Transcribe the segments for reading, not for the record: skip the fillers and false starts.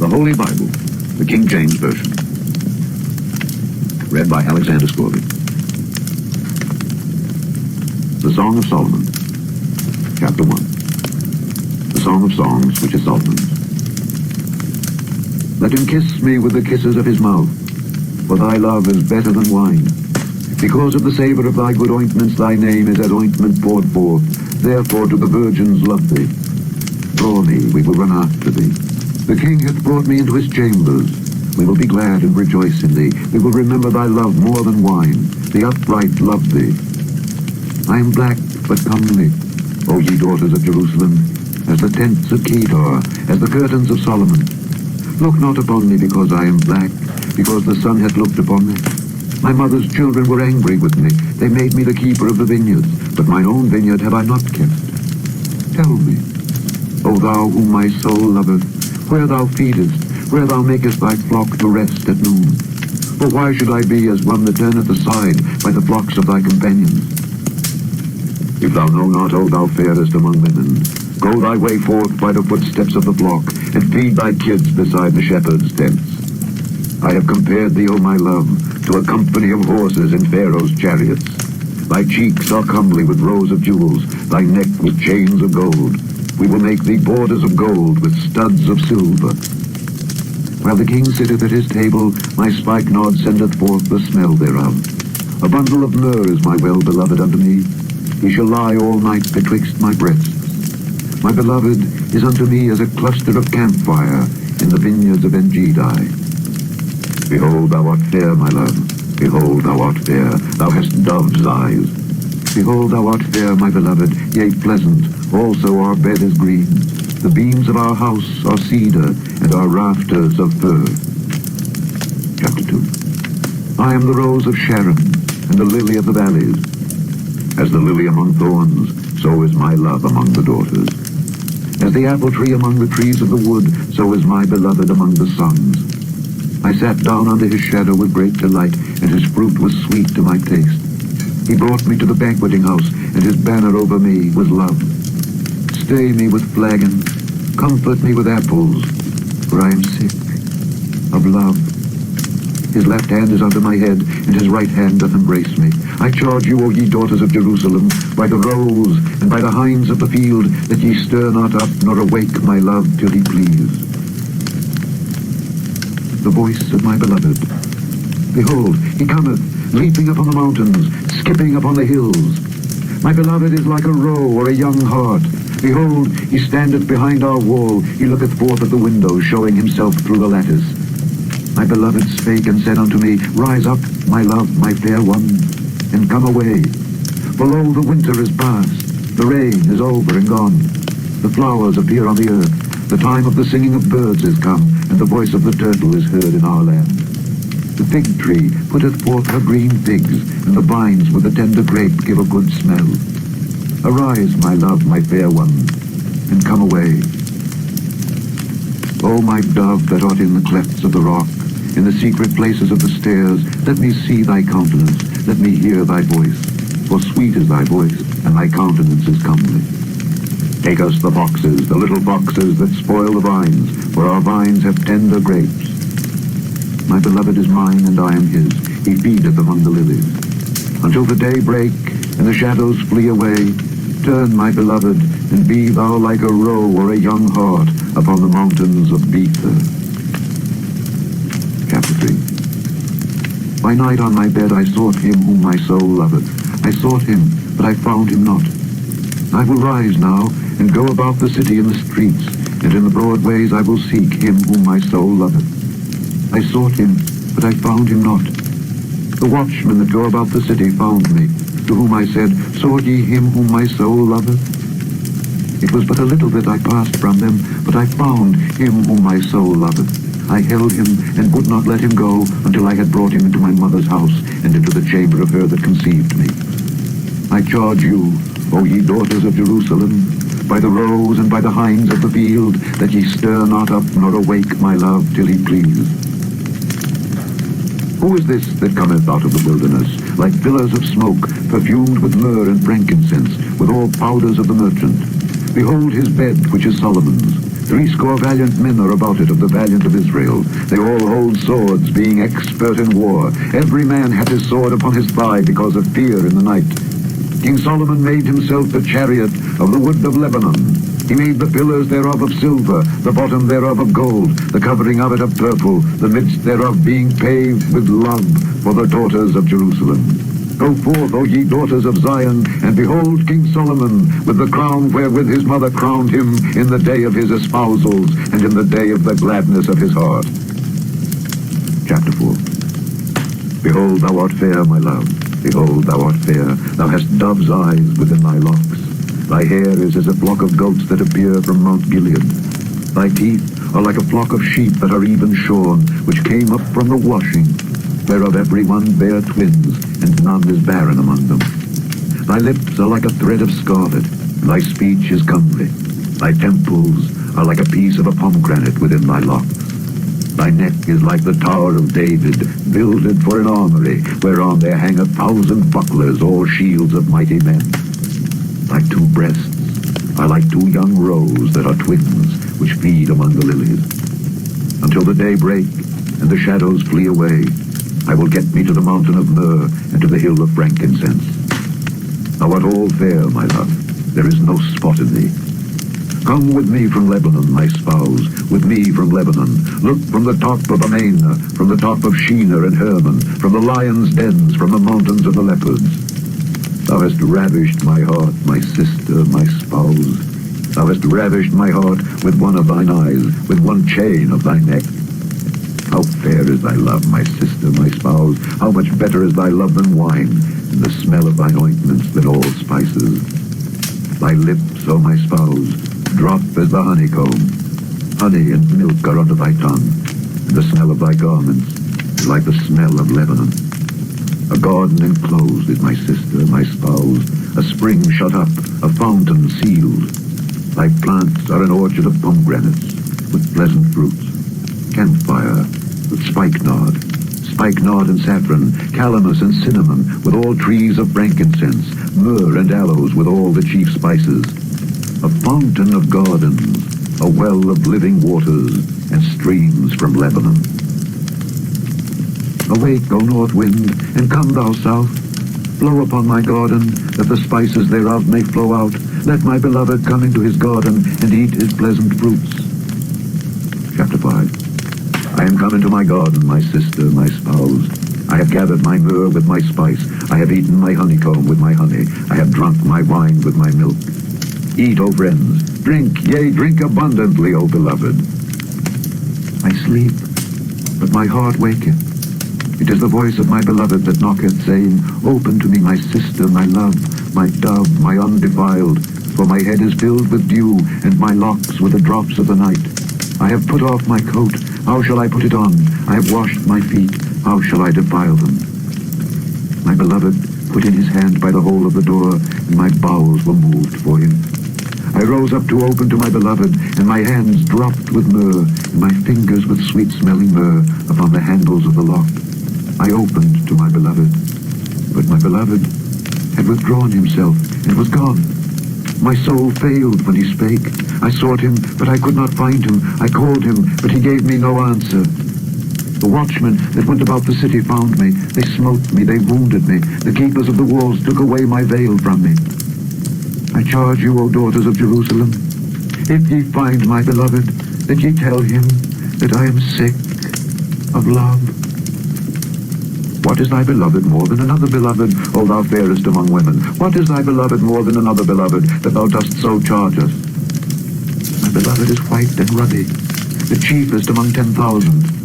The Holy Bible, the King James Version. Read by Alexander Scorby. The Song of Solomon, Chapter 1. The Song of Songs, which is Solomon's. Let him kiss me with the kisses of his mouth, for thy love is better than wine. Because of the savour of thy good ointments, thy name is as ointment poured forth. Therefore do the virgins love thee. Draw me, we will run after thee. The king hath brought me into his chambers. We will be glad and rejoice in thee. We will remember thy love more than wine. The upright love thee. I am black but comely, O ye daughters of Jerusalem, as the tents of Kedar, as the curtains of Solomon. Look not upon me because I am black, because the sun hath looked upon me. My mother's children were angry with me. They made me the keeper of the vineyards, but mine own vineyard have I not kept. Tell me, O thou whom my soul loveth, where thou feedest, where thou makest thy flock to rest at noon. For why should I be as one that turneth aside by the flocks of thy companions? If thou know not, O thou fairest among women, go thy way forth by the footsteps of the flock, and feed thy kids beside the shepherd's tents. I have compared thee, O my love, to a company of horses in Pharaoh's chariots. Thy cheeks are comely with rows of jewels, thy neck with chains of gold. We will make thee borders of gold with studs of silver. While the king sitteth at his table, my spikenard sendeth forth the smell thereof. A bundle of myrrh is my well-beloved unto me. He shall lie all night betwixt my breasts. My beloved is unto me as a cluster of campfire in the vineyards of En-Gedi. Behold, thou art fair, my love. Behold, thou art fair. Thou hast dove's eyes. Behold, thou art fair, my beloved, yea, pleasant. Also our bed is green. The beams of our house are cedar, and our rafters of fir. Chapter 2. I am the rose of Sharon, and the lily of the valleys. As the lily among thorns, so is my love among the daughters. As the apple tree among the trees of the wood, so is my beloved among the sons. I sat down under his shadow with great delight, and his fruit was sweet to my taste. He brought me to the banqueting house, and his banner over me was love. Stay me with flagons, comfort me with apples, for I am sick of love. His left hand is under my head, and his right hand doth embrace me. I charge you, O ye daughters of Jerusalem, by the roes and by the hinds of the field, that ye stir not up nor awake my love till he please. The voice of my beloved. Behold, he cometh, leaping upon the mountains, skipping upon the hills. My beloved is like a roe or a young hart. Behold, he standeth behind our wall. He looketh forth at the window, showing himself through the lattice. My beloved spake and said unto me, Rise up, my love, my fair one, and come away. For lo, the winter is past, the rain is over and gone. The flowers appear on the earth. The time of the singing of birds is come, and the voice of the turtle is heard in our land. The fig tree putteth forth her green figs, and the vines with the tender grape give a good smell. Arise, my love, my fair one, and come away. O my dove that art in the clefts of the rock, in the secret places of the stairs, let me see thy countenance, let me hear thy voice. For sweet is thy voice, and thy countenance is comely. Take us the foxes, the little foxes that spoil the vines, for our vines have tender grapes. My beloved is mine, and I am his. He feedeth among the lilies. Until the day break, and the shadows flee away, turn, my beloved, and be thou like a roe or a young hart upon the mountains of Bether. Chapter 3. By night on my bed I sought him whom my soul loveth. I sought him, but I found him not. I will rise now, and go about the city in the streets, and in the broad ways I will seek him whom my soul loveth. I sought him, but I found him not. The watchmen that go about the city found me, to whom I said, Sought ye him whom my soul loveth? It was but a little that I passed from them, but I found him whom my soul loveth. I held him, and would not let him go, until I had brought him into my mother's house, and into the chamber of her that conceived me. I charge you, O ye daughters of Jerusalem, by the roes and by the hinds of the field, that ye stir not up nor awake my love till he please. Who is this that cometh out of the wilderness, like pillars of smoke, perfumed with myrrh and frankincense, with all powders of the merchant? Behold his bed, which is Solomon's. Threescore valiant men are about it of the valiant of Israel. They all hold swords, being expert in war. Every man hath his sword upon his thigh because of fear in the night. King Solomon made himself the chariot of the wood of Lebanon. He made the pillars thereof of silver, the bottom thereof of gold, the covering of it of purple, the midst thereof being paved with love for the daughters of Jerusalem. Go forth, O ye daughters of Zion, and behold King Solomon, with the crown wherewith his mother crowned him in the day of his espousals, and in the day of the gladness of his heart. Chapter 4. Behold, thou art fair, my love. Behold, thou art fair. Thou hast dove's eyes within thy locks. Thy hair is as a flock of goats that appear from Mount Gilead. Thy teeth are like a flock of sheep that are even shorn, which came up from the washing, whereof every one bare twins, and none is barren among them. Thy lips are like a thread of scarlet, and thy speech is comely. Thy temples are like a piece of a pomegranate within thy locks. Thy neck is like the Tower of David, builded for an armory, whereon there hang 1,000 bucklers, all shields of mighty men. Thy two breasts are like two young roes that are twins, which feed among the lilies. Until the day break, and the shadows flee away, I will get me to the mountain of myrrh, and to the hill of frankincense. Thou art all fair, my love, there is no spot in thee. Come with me from Lebanon, my spouse, with me from Lebanon. Look from the top of Amana, from the top of Shinar and Hermon, from the lions' dens, from the mountains of the leopards. Thou hast ravished my heart, my sister, my spouse. Thou hast ravished my heart with one of thine eyes, with one chain of thy neck. How fair is thy love, my sister, my spouse. How much better is thy love than wine, and the smell of thine ointments than all spices. Thy lips, O my spouse, drop as the honeycomb. Honey and milk are under thy tongue, and the smell of thy garments is like the smell of Lebanon. A garden enclosed is my sister, my spouse, a spring shut up, a fountain sealed. Thy plants are an orchard of pomegranates, with pleasant fruits, camphire, with spikenard and saffron, calamus and cinnamon, with all trees of frankincense, myrrh and aloes, with all the chief spices. A fountain of gardens, a well of living waters, and streams from Lebanon. Awake, O north wind, and come thou south. Blow upon my garden, that the spices thereof may flow out. Let my beloved come into his garden, and eat his pleasant fruits. Chapter 5. I am come into my garden, my sister, my spouse. I have gathered my myrrh with my spice. I have eaten my honeycomb with my honey. I have drunk my wine with my milk. Eat, O friends, drink, yea, drink abundantly, O beloved. I sleep, but my heart waketh. It is the voice of my beloved that knocketh, saying, Open to me, my sister, my love, my dove, my undefiled, for my head is filled with dew, and my locks with the drops of the night. I have put off my coat, how shall I put it on? I have washed my feet, how shall I defile them? My beloved put in his hand by the hole of the door, and my bowels were moved for him. I rose up to open to my beloved, and my hands dropped with myrrh, and my fingers with sweet-smelling myrrh upon the handles of the lock. I opened to my beloved, but my beloved had withdrawn himself and was gone. My soul failed when he spake. I sought him, but I could not find him. I called him, but he gave me no answer. The watchmen that went about the city found me. They smote me, they wounded me. The keepers of the walls took away my veil from me. I charge you, O daughters of Jerusalem, if ye find my beloved, that ye tell him that I am sick of love. What is thy beloved more than another beloved, O thou fairest among women? What is thy beloved more than another beloved, that thou dost so charge us? My beloved is white and ruddy, the chiefest among 10,000.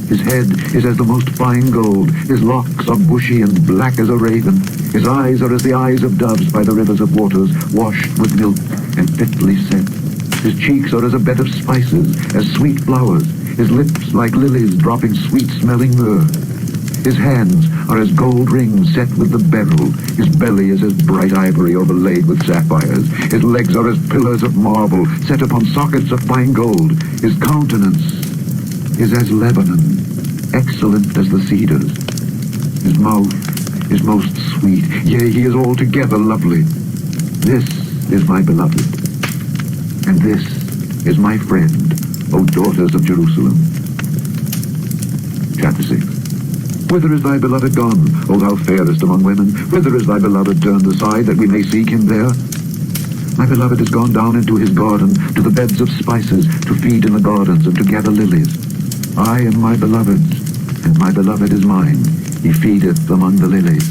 His head is as the most fine gold, his locks are bushy and black as a raven. His eyes are as the eyes of doves by the rivers of waters, washed with milk and fitly set. His cheeks are as a bed of spices, as sweet flowers. His lips like lilies dropping sweet-smelling myrrh. His hands are as gold rings set with the beryl. His belly is as bright ivory overlaid with sapphires. His legs are as pillars of marble set upon sockets of fine gold. His countenance is as Lebanon, excellent as the cedars. His mouth is most sweet, yea, he is altogether lovely. This is my beloved, and this is my friend, O daughters of Jerusalem. Chapter 6. Whither is thy beloved gone, O thou fairest among women? Whither is thy beloved turned aside, that we may seek him there? My beloved is gone down into his garden, to the beds of spices, to feed in the gardens, and to gather lilies. I am my beloved's, and my beloved is mine. He feedeth among the lilies.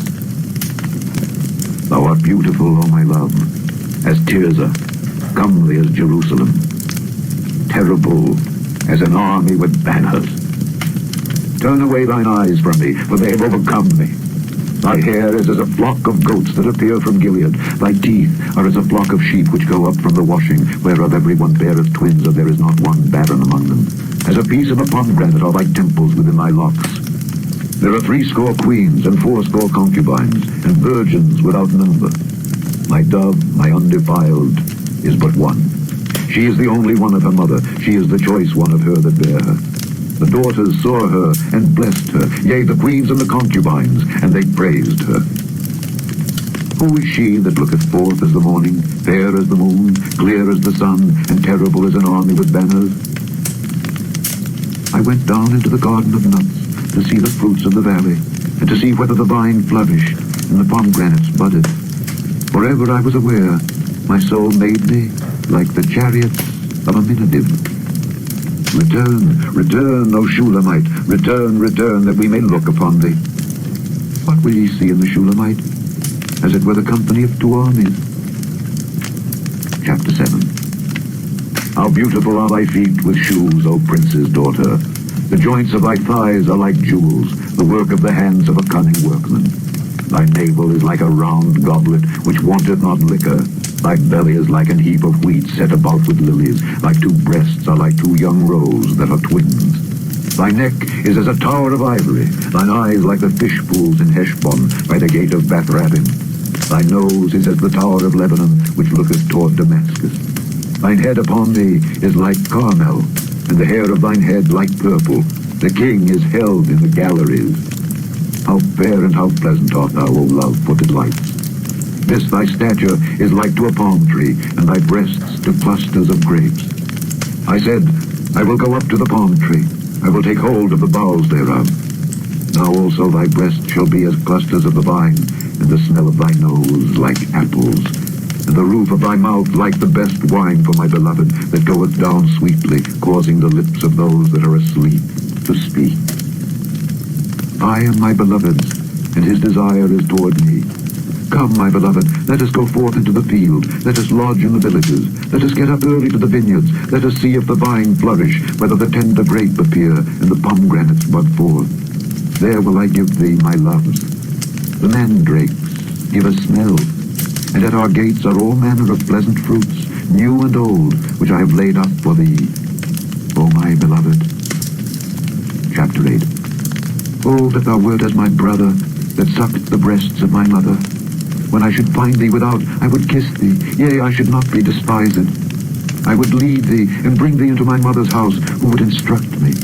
Thou art beautiful, O my love, as Tirzah, comely as Jerusalem, terrible as an army with banners. Turn away thine eyes from me, for they have overcome me. Thy hair is as a flock of goats that appear from Gilead. Thy teeth are as a flock of sheep which go up from the washing, whereof every one beareth twins, and there is not one barren among them. As a piece of a pomegranate are thy temples within thy locks. There are 80 queens, and 80 concubines, and virgins without number. My dove, my undefiled, is but one. She is the only one of her mother. She is the choice one of her that bare her. The daughters saw her and blessed her, yea, the queens and the concubines, and they praised her. Who is she that looketh forth as the morning, fair as the moon, clear as the sun, and terrible as an army with banners? I went down into the garden of nuts to see the fruits of the valley, and to see whether the vine flourished and the pomegranates budded. For ever I was aware, my soul made me like the chariots of a Minadim. Return, return, O Shulamite, return, return, that we may look upon thee. What will ye see in the Shulamite? As it were the company of 2 armies. Chapter 7. How beautiful are thy feet with shoes, O prince's daughter! The joints of thy thighs are like jewels, the work of the hands of a cunning workman. Thy navel is like a round goblet, which wanteth not liquor. Thy belly is like an heap of wheat set about with lilies. Thy 2 breasts are like 2 young roes that are twins. Thy neck is as a tower of ivory. Thine eyes like the fish pools in Heshbon by the gate of Bath-rabbim. Thy nose is as the tower of Lebanon, which looketh toward Damascus. Thine head upon thee is like Carmel, and the hair of thine head like purple. The king is held in the galleries. How fair and how pleasant art thou, O love, for delights! This thy stature is like to a palm tree, and thy breasts to clusters of grapes. I said, I will go up to the palm tree. I will take hold of the boughs thereof. Now also thy breast shall be as clusters of the vine, and the smell of thy nose like apples, and the roof of thy mouth like the best wine for my beloved, that goeth down sweetly, causing the lips of those that are asleep to speak. I am my beloved's, and his desire is toward me. Come, my beloved, let us go forth into the field. Let us lodge in the villages. Let us get up early to the vineyards. Let us see if the vine flourish, whether the tender grape appear, and the pomegranates bud forth. There will I give thee my loves. The mandrakes give a smell, and at our gates are all manner of pleasant fruits, new and old, which I have laid up for thee, O my beloved. Chapter 8. Oh, that thou wert as my brother, that sucked the breasts of my mother. When I should find thee without, I would kiss thee, yea, I should not be despised. I would lead thee, and bring thee into my mother's house, who would instruct me.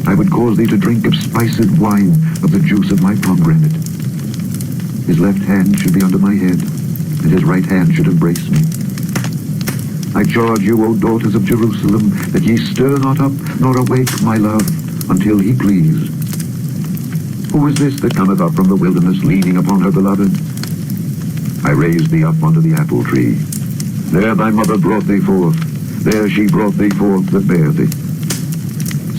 I would cause thee to drink of spiced wine, of the juice of my pomegranate. His left hand should be under my head, and his right hand should embrace me. I charge you, O daughters of Jerusalem, that ye stir not up, nor awake my love, until he please. Who is this that cometh up from the wilderness, leaning upon her beloved? I raised thee up unto the apple tree. There thy mother brought thee forth. There she brought thee forth that bare thee.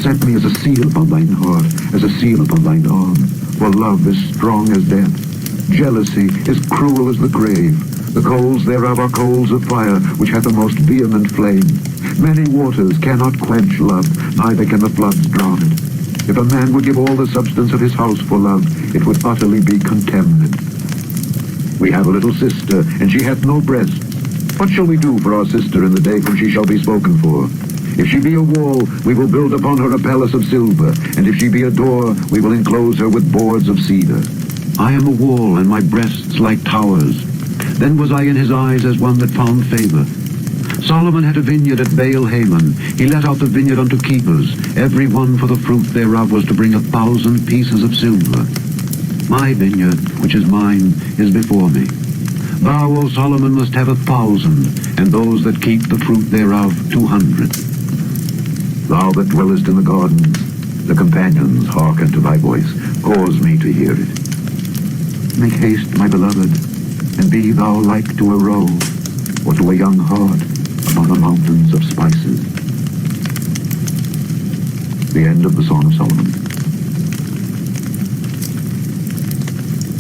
Set me as a seal upon thine heart, as a seal upon thine arm. For love is strong as death. Jealousy is cruel as the grave. The coals thereof are coals of fire, which hath a most vehement flame. Many waters cannot quench love, neither can the floods drown it. If a man would give all the substance of his house for love, it would utterly be contemned. We have a little sister, and she hath no breasts. What shall we do for our sister in the day when she shall be spoken for? If she be a wall, we will build upon her a palace of silver, and if she be a door, we will enclose her with boards of cedar. I am a wall, and my breasts like towers. Then was I in his eyes as one that found favor. Solomon had a vineyard at Baal-Hamon. He let out the vineyard unto keepers. Every one for the fruit thereof was to bring 1,000 pieces of silver. My vineyard, which is mine, is before me. Thou, O Solomon, must have 1,000, and those that keep the fruit thereof 200. Thou that dwellest in the gardens, the companions hearken to thy voice. Cause me to hear it. Make haste, my beloved, and be thou like to a roe, or to a young hart among the mountains of spices. The end of the Song of Solomon.